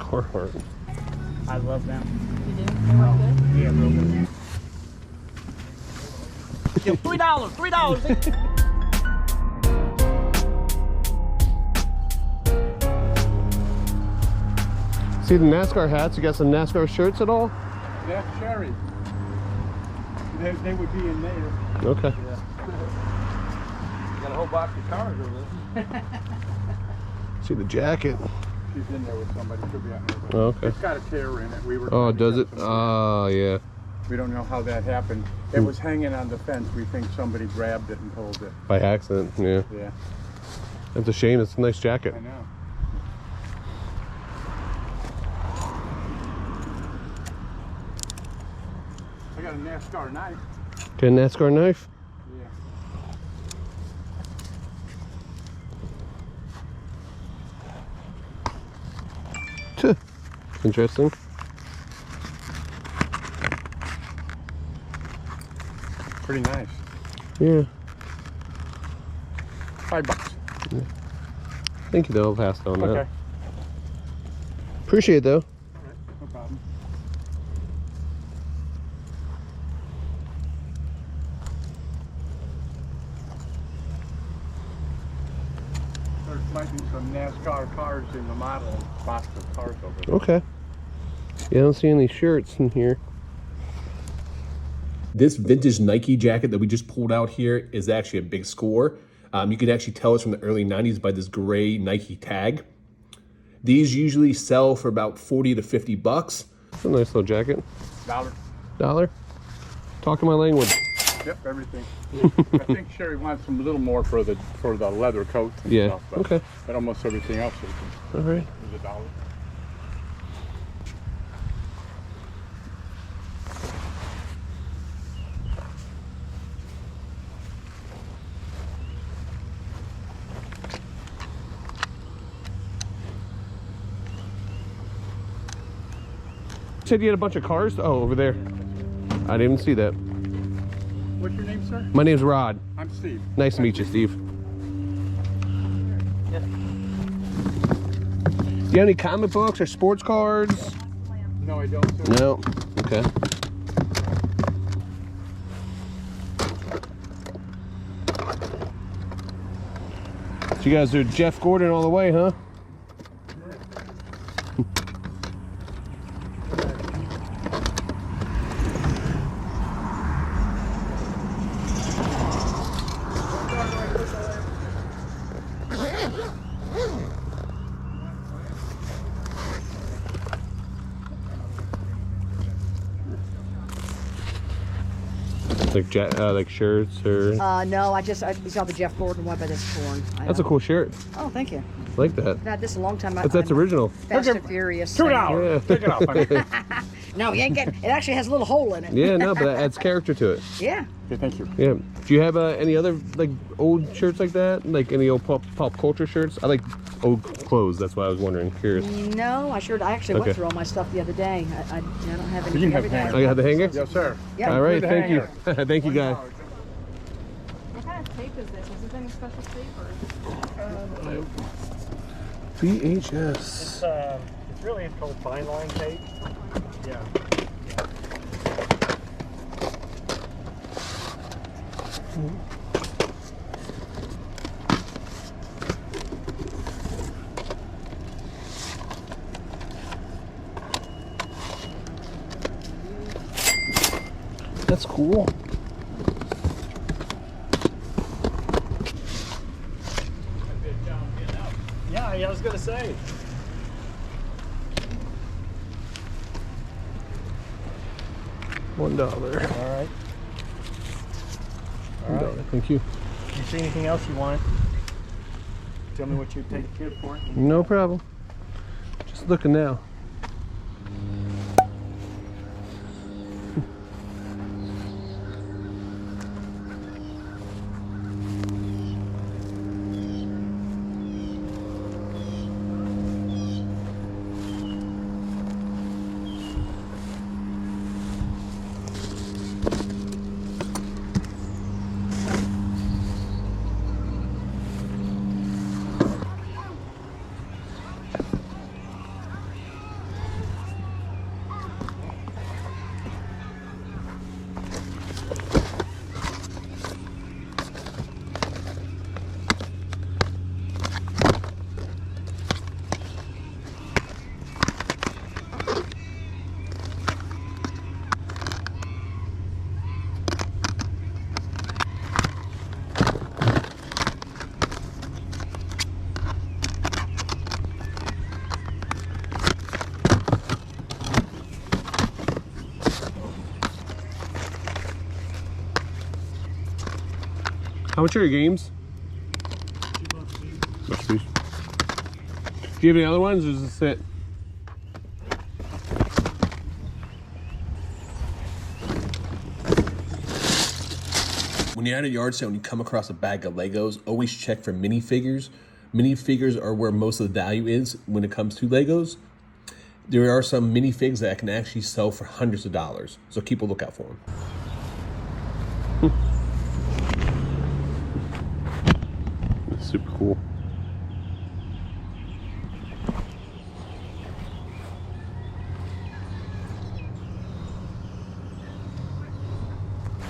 Carhartt. I love them. You do? They work good? Yeah, real good. Yo, $3, $3. See the NASCAR hats? You got some NASCAR shirts at all? Yeah, Sherry. They would be in there. Okay. Yeah. Got a whole box of cars over there. See the jacket? She's in there with somebody. Could be out there. Oh, okay. It's got a tear in it. We were. Oh, does it? Oh, yeah. We don't know how that happened. It was hanging on the fence. We think somebody grabbed it and pulled it. By accident, yeah. Yeah. That's a shame. It's a nice jacket. I know. I got a NASCAR knife. Okay, NASCAR knife? Yeah. Tuh. Interesting. Pretty nice. Yeah. $5. Yeah. Thank you, though. I'll pass on that. Okay. Appreciate it, though. All right. No problem. There's might be some NASCAR cars in the model box of cars over there. Okay. Yeah, I don't see any shirts in here. This vintage Nike jacket that we just pulled out here is actually a big score. You can actually tell it's from the early 90s by this gray Nike tag. These usually sell for about 40 to 50 bucks. It's a nice little jacket. $1. $1? Talk my language. Yep, everything. I think Sherry wants some little more for the leather coat and Yeah, stuff. But, okay. But almost everything else is All right. $1. You said you had a bunch of cars? Oh, over there. I didn't even see that. What's your name, sir? My name's Rod. I'm Steve. Nice to meet you, Steve. Yeah. Do you have any comic books or sports cards? No, I don't, sir. No. Okay. So you guys are Jeff Gordon all the way, huh? Like shirts or... No, I saw the Jeff Gordon one, but it's torn. That's a cool shirt. Oh, thank you. I like that. I've had this a long time. That's original. Fast and Furious. $2. Yeah. Take it off, honey. No, you ain't getting. It actually has a little hole in it. Yeah, no, but that adds character to it. Yeah. Okay, thank you. Yeah. Do you have any other like old shirts like that? Like any old pop culture shirts? I like old clothes. That's why I was wondering. Curious. No, I actually Okay. went through all my stuff the other day. I don't have any. You can have everything. hanger. Oh, you have the hanger? Yes, sir. Yeah. All right. With the Thank you. hanger. Thank you, guys. What kind of tape is this? Is this any special tape or? VHS. It's called fine line tape. Yeah. That's cool. Yeah, I was gonna say. $1. All right. $1. Thank you. You see anything else you want? Tell me what you take a kid for. No problem. Just looking now. much are your games? Much piece. Do you have any other ones, or is this it? When you're at a yard sale and you come across a bag of Legos, always check for minifigures. Minifigures are where most of the value is when it comes to Legos. There are some minifigs that can actually sell for hundreds of dollars, so keep a lookout for them. That's super cool.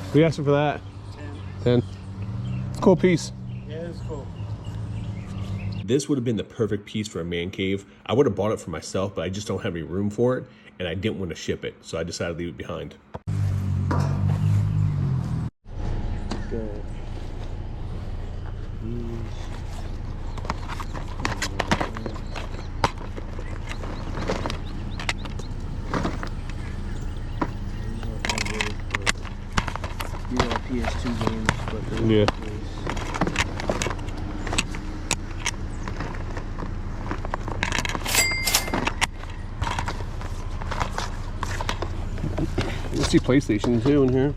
What are you asking for that? 10. It's a cool piece. Yeah, it's cool. This would have been the perfect piece for a man cave. I would have bought it for myself, but I just don't have any room for it, and I didn't want to ship it, so I decided to leave it behind. Good. These are PS2 games, but they're Yeah. You see PlayStation too in here.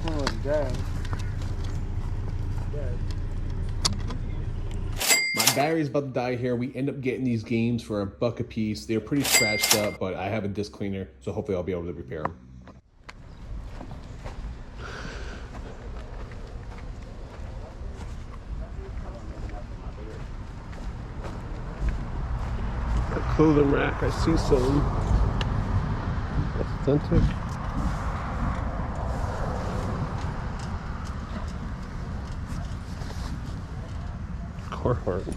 Oh, Dad. My battery's about to die here. We end up getting these games for $1 a piece. They're pretty scratched up, but I have a disc cleaner, so hopefully I'll be able to repair them. A clothing rack, I see some. Authentic. Carhartt.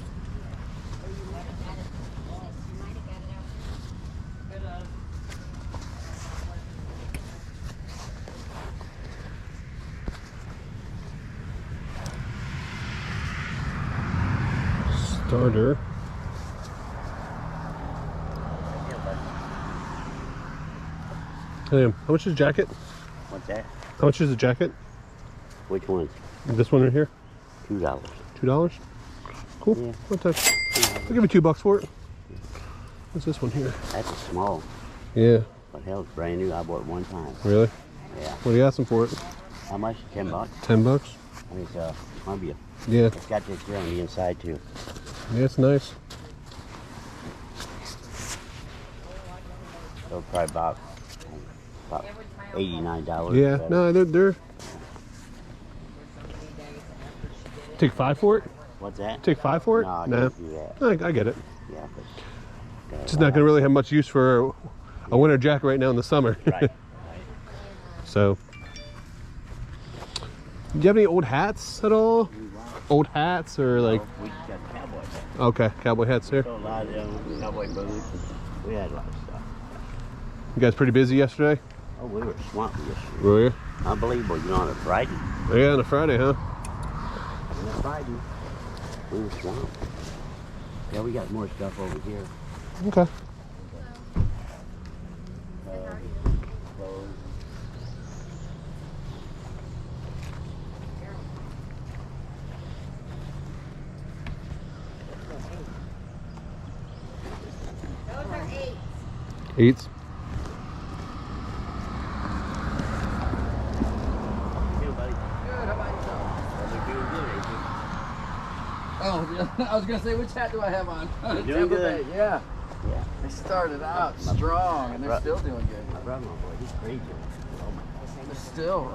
Starter. Hey, how much is the jacket? What's that? How much is the jacket? Which one? This one right here? $2. $2? Cool. Yeah. I'll give you $2 for it. What's this one here? That's a small. Yeah. But hell, it's brand new. I bought it one time. Really? Yeah. What are you asking for it? How much? $10. $10? I mean, it's Columbia. Yeah. It's got this here on the inside too. Yeah, it's nice. So probably about $89. Yeah. Better. No, they're. Take 5 for it? What's that? Take 5 for it? No, I Nah. can't do that. I get it. Yeah, but It's just not gonna really have much use for a winter jacket right now in the summer. right. So, do you have any old hats at all? Old hats or like? We got cowboy hats. Okay, cowboy hats there. So a lot of them, cowboy boots. We had a lot of stuff. You guys pretty busy yesterday? Oh, we were swamped yesterday. Were you? Unbelievable. You know, on a Friday. Yeah, on a Friday, huh? On a Friday. We were swamped. Yeah, we got more stuff over here. Okay. Clothes. Eights. Hey, buddy. Good, how about yourself? Well, they're doing good, ain't Oh, I was gonna say, which hat do I have on? You're doing Tampa good. Bay, yeah. you? Yeah. They started out strong, and they're Right. still doing good. My brother-in-law, boy, he's crazy. Oh my God. They're still,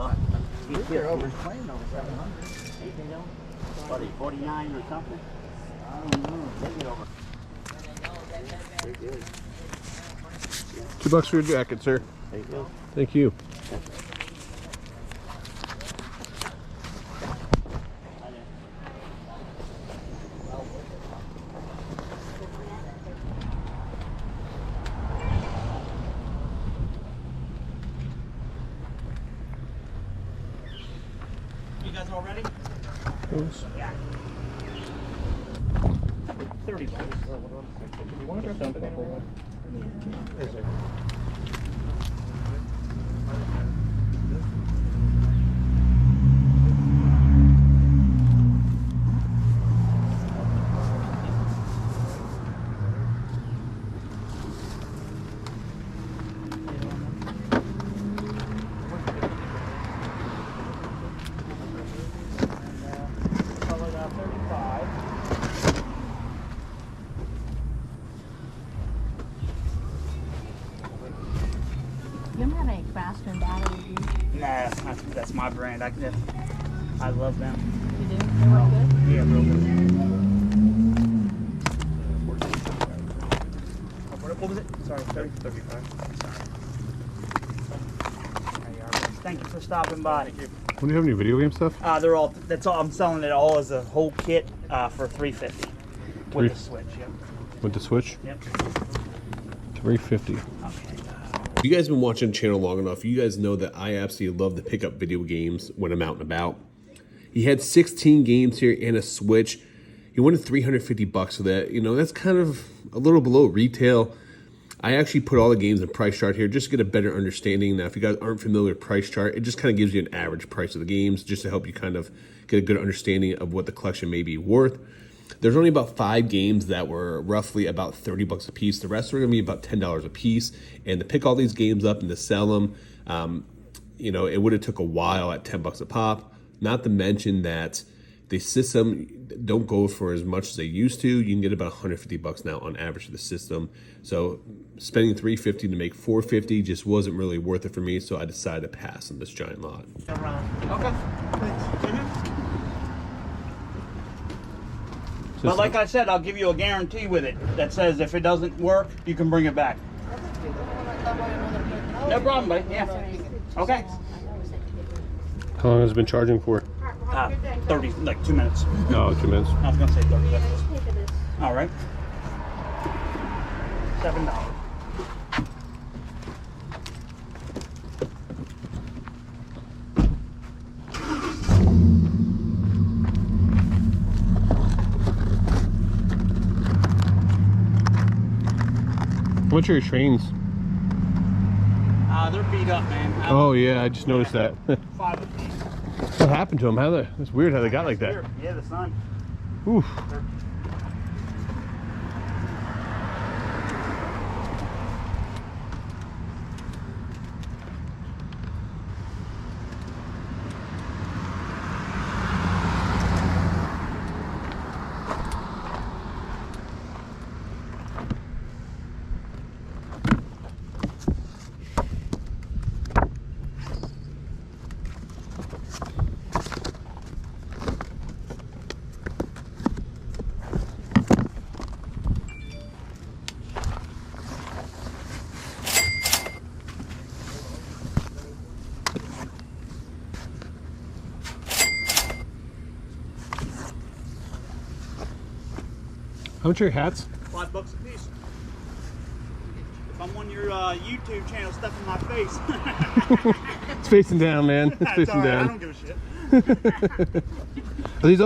He's they're good. overclaimed over 700. Ain't they though? What, are they 49 or something? I don't know. They get over. They're good. $2 for your jacket, sir. There you go. Thank you. You guys all ready? Those. 30 bucks. You want to grab something? Yes, sir. faster in data review? Nah, that's my brand. I love them. You do? They work good? Yeah, real good. What was it? Sorry, 30? 35. There you are. Thank you for stopping by. Thank you. Do you have any video game stuff? They're all. That's all. I'm selling it all as a whole kit for $350 with the Switch. Yep. With the Switch? Yep. $350. Okay. If you guys have been watching the channel long enough, you guys know that I absolutely love to pick up video games when I'm out and about. He had 16 games here and a Switch. He wanted $350 for that. You know, that's kind of a little below retail. I actually put all the games in price chart here just to get a better understanding. Now, if you guys aren't familiar with price chart, it just kind of gives you an average price of the games just to help you kind of get a good understanding of what the collection may be worth. There's only about 5 games that were roughly about $30 a piece. The rest are going to be about $10 a piece. And to pick all these games up and to sell them, you know, it would have took a while at $10 a pop. Not to mention that the system don't go for as much as they used to. You can get about $150 now on average for the system. So spending $350 to make $450 just wasn't really worth it for me. So I decided to pass on this giant lot. Okay. But like I said, I'll give you a guarantee with it that says if it doesn't work, you can bring it back. No problem, buddy. Yeah. Okay. How long has it been charging for? 30, like 2 minutes. Oh, 2 minutes. I was gonna say 30 seconds. All right. $7. What's your trains? They're beat up, man. Oh yeah, I just noticed that. 5 apiece. What happened to them? It's weird how they got like that. Yeah, the sun. Oof. How much are your hats? $5 a piece. If I'm on your YouTube channel stuffing my face. It's facing down, man. It's facing all right, down. I don't give a shit. Are these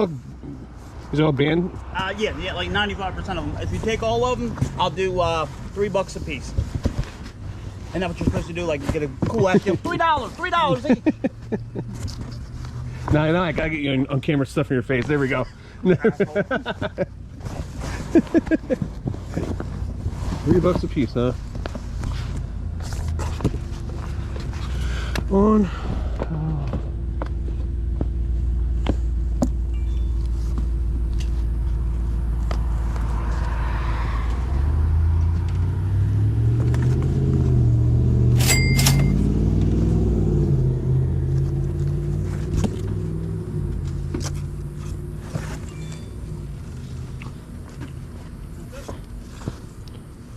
all banned? Yeah, like 95% of them. If you take all of them, I'll do $3 a piece. Isn't that what you're supposed to do? Like get a cool ass deal. $3 each. No, I gotta get you on camera stuffing your face. There we go. $3 a piece, huh? On.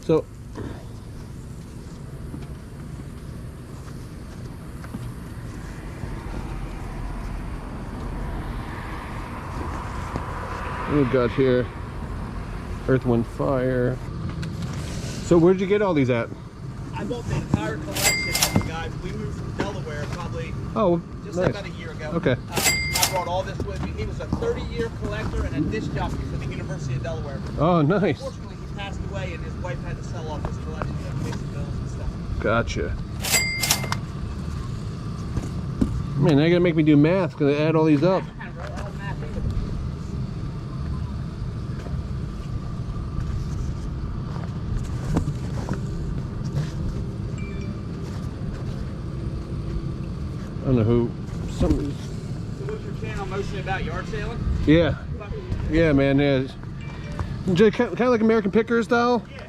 So, what we got here? Earth, Wind, Fire. So where'd you get all these at? I bought the entire collection of the guy. We moved from Delaware probably just nice. about a year ago. Okay. I brought all this with me. He was a 30-year collector and a disc jockey for the University of Delaware. Oh, nice. Unfortunately, he passed away and his wife had to sell off his collection to pay some bills and stuff. Gotcha. Man, now you're gonna make me do math. Gonna add all these up. I don't know who. So what's your channel mostly about? Yard sailing? Yeah. Yeah, man. Yeah. Kind of like American Picker style. Yeah.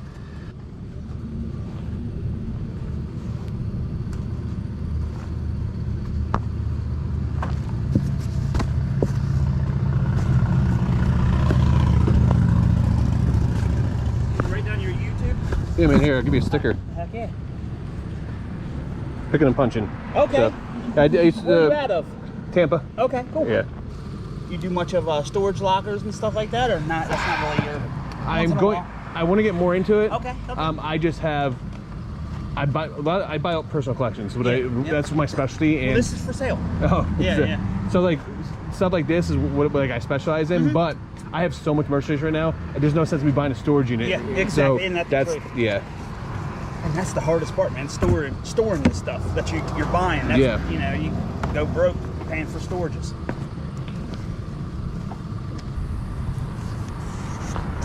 Yeah, man, here, I'll give you a sticker. Heck yeah. Picking and punching. Okay. So, I used Where are you to, out of? Tampa. Okay, cool. Yeah. You do much of storage lockers and stuff like that, or not? That's not really your. I'm once in a going. while? I want to get more into it. Okay. I just have. I buy out personal collections. That's my specialty. And Well, this is for sale. oh Yeah, so, yeah. So like stuff like this is what like I specialize in, but I have so much merchandise right now. There's no sense in me buying a storage unit. Yeah, exactly. So And that's great. yeah. And that's the hardest part, man. Storing this stuff that you're buying. That's, Yeah. You know, you go broke paying for storages.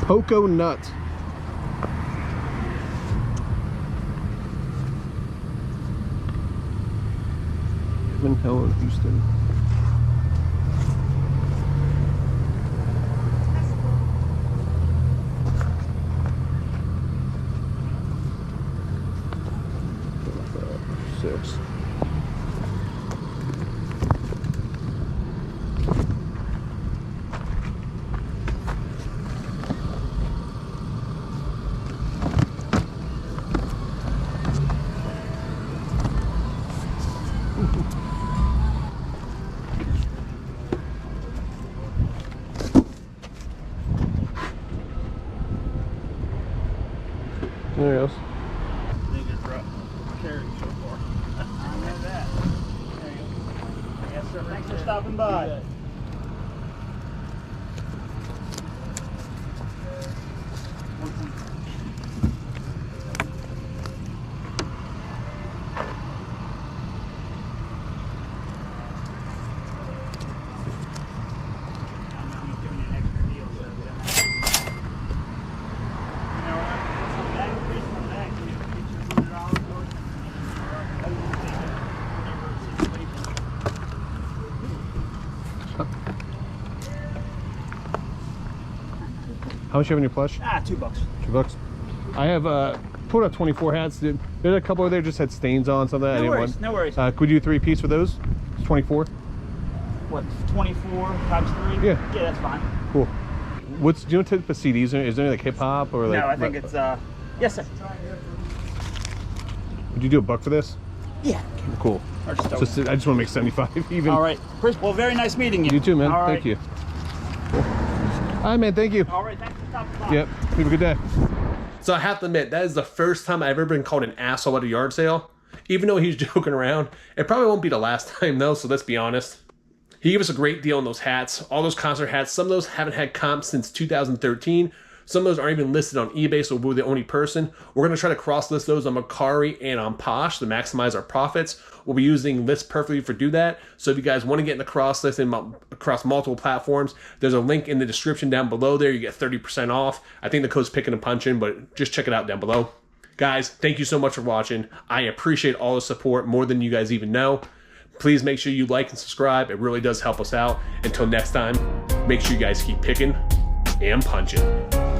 Poco nut. Edmond, Helen, Houston. Six. There it goes. They just dropped carry so far. I know that. There you go. Yes, sir. Thanks for stopping by. How much you have in your plush? $2. $2. I have pulled out 24 hats. There's a couple over there just had stains on something. I No didn't worries, want. no worries. Could we do 3 piece for those? It's 24. What, 24 times 3? Yeah. Yeah, that's fine. Cool. Do you know what type of CDs? Is there any like hip hop or like? No, I think it's, yes, sir. Would you do $1 for this? Yeah. Cool. Or just So I just want to make 75 even. All right. Chris, well, very nice meeting you. You too, man. All right. Thank you. Cool. All right, man. Thank you. All right, thanks for stopping by. Yep. Have a good day. So I have to admit, that is the first time I've ever been called an asshole at a yard sale. Even though he's joking around, it probably won't be the last time though, so let's be honest. He gave us a great deal on those hats, all those concert hats. Some of those haven't had comps since 2013. Some of those aren't even listed on eBay, so we're the only person. We're going to try to cross-list those on Mercari and on Posh to maximize our profits. We'll be using List Perfectly for do that. So if you guys want to get in the cross-listing across multiple platforms, there's a link in the description down below there. You get 30% off. I think the code's Picking and Punching, but just check it out down below. Guys, thank you so much for watching. I appreciate all the support more than you guys even know. Please make sure you like and subscribe. It really does help us out. Until next time, make sure you guys keep picking and punching.